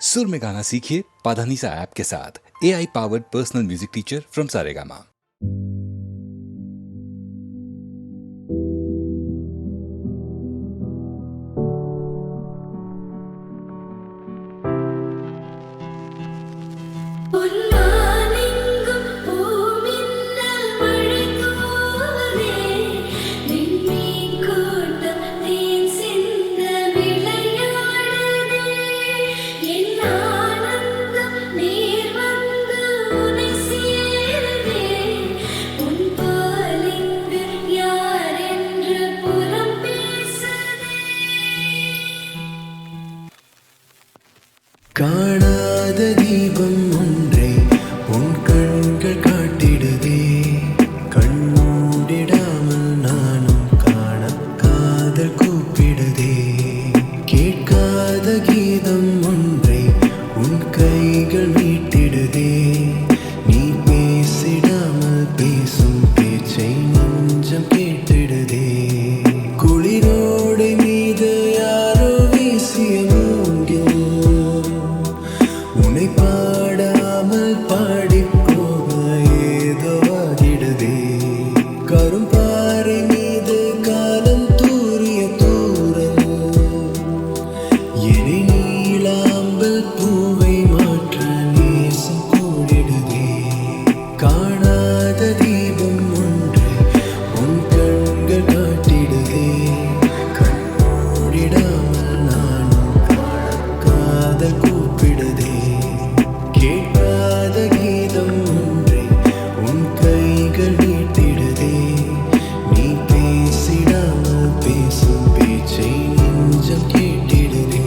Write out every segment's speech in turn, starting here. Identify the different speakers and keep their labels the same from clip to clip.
Speaker 1: सुर में गाना सीखिए पाधानीसा ऐप के साथ। AI powered personal music teacher from Saregama.
Speaker 2: காணாத தீபம் ஒன்றை உன் கண்கள் காட்டிடுதே, கண்மூடிடாமல் நானும் காண காதல் கூப்பிடுதே. கேட்காத கீதம் ஒன்றை உன் கைகள் மீட்டிடுதே, நீ பேசிடாமல் பேசும் பேச்சை நெஞ்சம் கேட்டிடுதே. குளிரோடை மீது யாரோ வீசிய மூங்கில் உன்னை பாடாமல் பாடி போக ஏதோ ஆகிடுதே. கரும்பாறை மீது காலம் தூரிய தூரல் எரி நீளாம்பல் பூவை மாற்ற நேசம் கூடிடுதே. காணாத தீபம் ஒன்று உன் கண்கள் காட்டிடுதே, கண்மூடிடாமல் நானும் காதல் கூப்பிடுதே. கேட்காத கீதம் ஒன்றை உன் கைகள் நீட்டிடுதே, நீ பேசிடாமல் பேசும் பேச்சை நெஞ்சம் கேட்டிடுதே.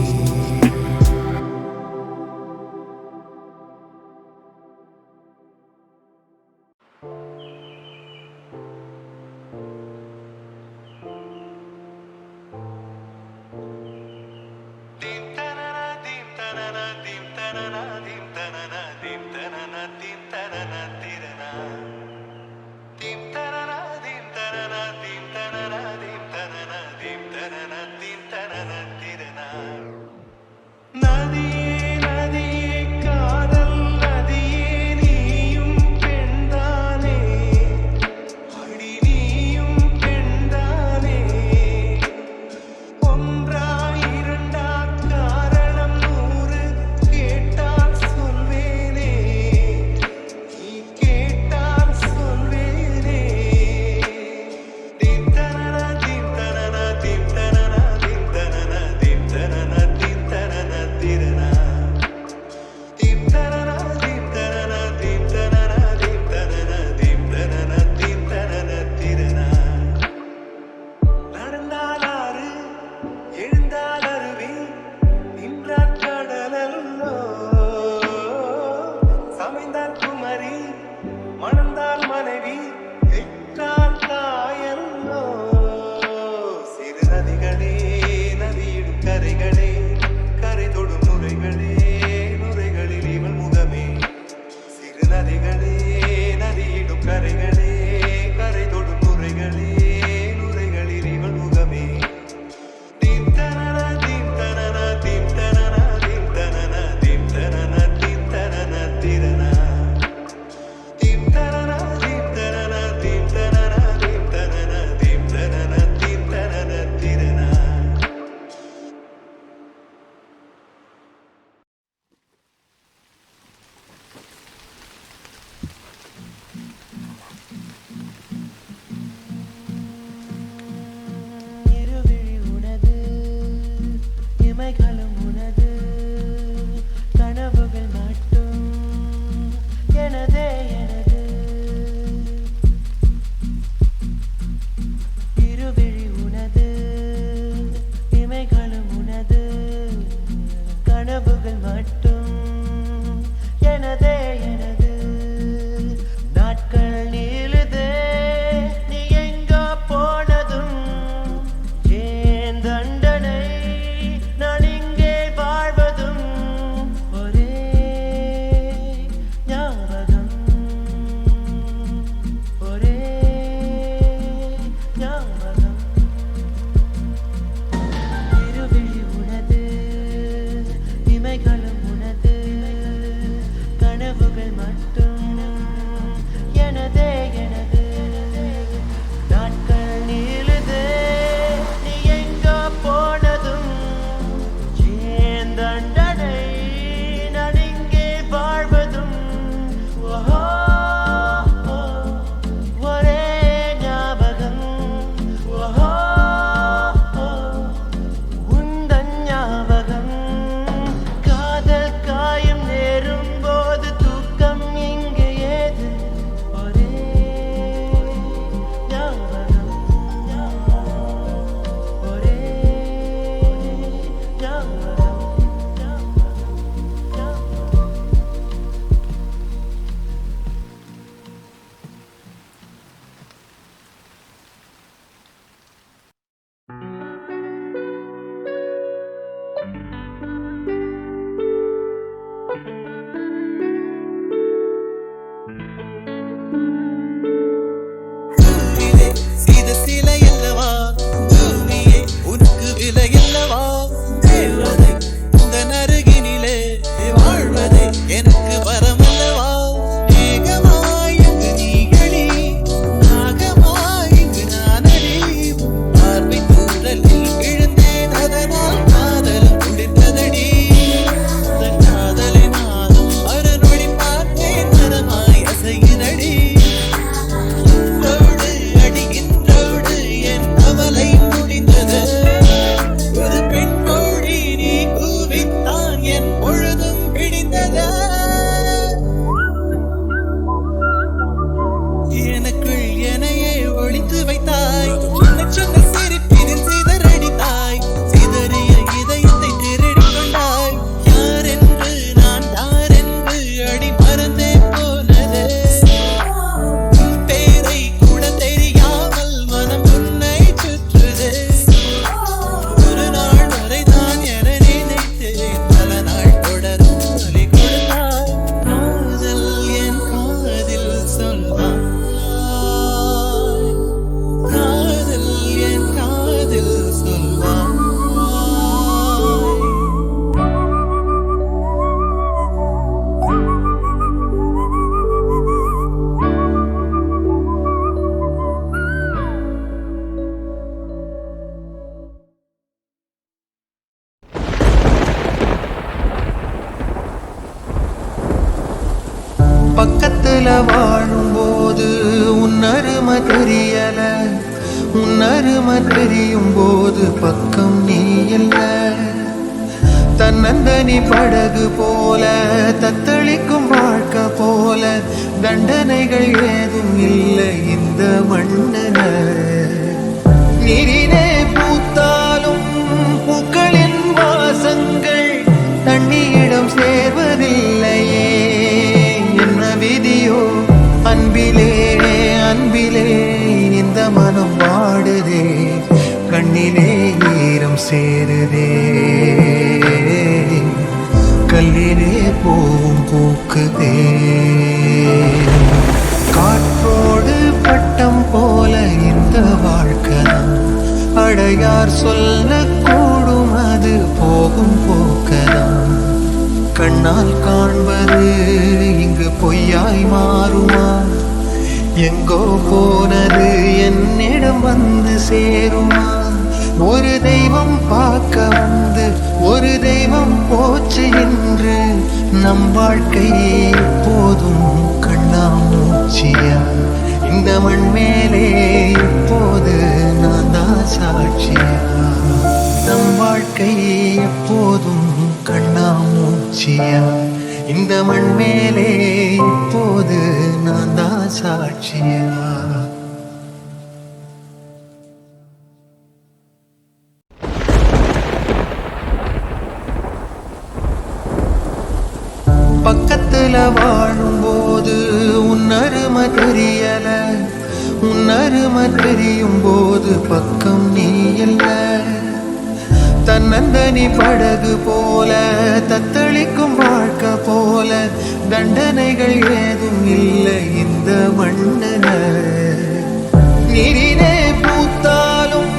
Speaker 2: மணந்தால் மனைவி எட்டால் தாயல்லோ. சிறு நதிகளே நதியிடும் கரைகளே, கரை தொடும் நுரைகளே, நுரைகளில் இவள் முகமே. சிறு நதிகளே நதியிடும் கரைகளே, கரை தொடும் நுரைகளே, நுரைகளில் இவள் முகமே. தீம் தனன தீம் தனன தீம் தனன தீம் தனன தீம் தனன தீம் தனன திரனா.
Speaker 3: இமைகளும் உனது கனவுகள் மட்டும் எனதே எனது. இருவிழி உனது இமைகளும் உனது கனவுகள் மட்டும் எனதே எனது. நாட்கள் நீளுதே நீ எங்கோ போனதும், ஏன் தண்டனை நான் இங்கே வாழ்வதும். ஒரே ஞாபகம், ஒரே ஞாபகம். இருவிழி உனது இமைகளும் உனது
Speaker 2: பொழுதும் பிடிந்ததா எனக்குள் எனையே ஒளித்து வைத்தாய் சின்ன சின்ன சிரிப்பினில் சிதறடித்தாய் சிதறிய இதயத்தை திருடி கொண்டாய் யார் என்று நான் யார் என்று அடி மறந்தே போனது பேரை கூட தெரியாமல் மனம் உன்னை சுற்றுது ஒரு நாள் வரைதான் என நினைத்தேன் பல நாள் தொடரும் சொல்லி கொடுத்தாய் காதல் என் காதில் சொல்வாய் காதல் என் காதில் சொல்வாய் பக்கத்துல வாழும்போது உன் அருமை தெரியல உன் அருமை தெரியும் போது பக்கம் நீ இல்ல தன்னந்தனி படகு போல தத்தளிக்கும் வாழ்க்கை போல தண்டனைகள் ஏதும் இல்லை இந்த மண்ணில நீரிலே பூத்தாலும் பூக்களின் வாசங்கள் தண்ணியிடம் சேர்வதில்லையே என்ன விதியோ அன்பிலே அன்பிலே இந்த மனம் வாடுதே கண்ணிலே ஈரம் சேருதே கல்லிலே பூவும் பூக்குதே காற்றோடு பட்டம் போல இந்த வாழ்க்கை அடையார் சொல்லக்கூடும் அது போகும் போக்கலாம் கண்ணால் காண்பது இங்கு பொய்யாய் மாறுமா எங்கோ போனது என்னிடம் வந்து சேருமா ஒரு தெய்வம் பார்க்க வந்து ஒரு தெய்வம் போச்சு என்று நம் வாழ்க்கை எப்போதும் கண்ணாமூச்சியா இந்த மண் மேலே எப்போது நான் தான் சாட்சியா நம் வாழ்க்கை எப்போதும் கண்ணாமூச்சியா இந்த மண் மேலே இப்போது நான் தான் சாட்சியா பக்கத்துல வாழும்போது உன் அருமை தெரியல உன் அருமை தெரியும் போது பக்கம் நீ இல்ல தன்னந்தனி படகு போல தத்தளிக்கும் வாழ்க்கை போல தண்டனைகள் ஏதும் இல்லை இந்த மண்ணில நீரிலே பூத்தாலும்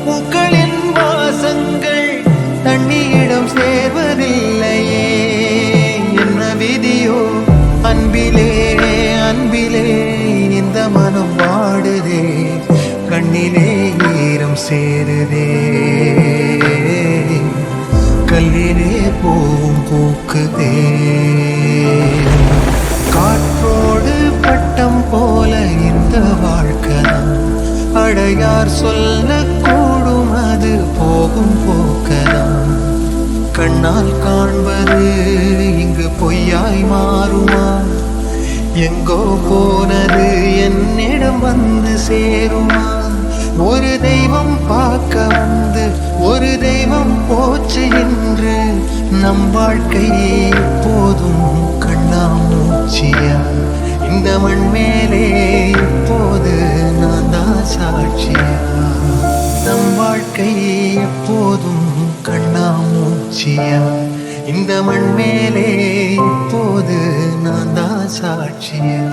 Speaker 2: பூக்களின் வாசங்கள் தண்ணியிடம் சேர்வதில்லையே என்ன விதியோ அன்பிலே அன்பிலே இந்த மனம் வாடுதே கண்ணிலே ஈரம் சேருதே கல்லிலே பூவும் பூக்குதே காற்றோடு பட்டம் போல இந்த வாழ்க்கை அடையார் சொல்லக்கூடும் அது போகும் போக்கலாம் கண்ணால் காண்பது இங்கு பொய்யாய் மாறுமா எங்கோ போனது என்னிடம் வந்து சேருமா ஒரு தெய்வம் பார்க்க வந்து ஒரு தெய்வம் போச்சு என்று நம் வாழ்க்கை எப்போதும் கண்ணாமூச்சியா இந்த மண் மேலே இப்போது நான் தான் சாட்சியா நம் வாழ்க்கை எப்போதும் கண்ணாமூச்சியா இந்த மண் மேலே இப்போது நான் தான் சாட்சியா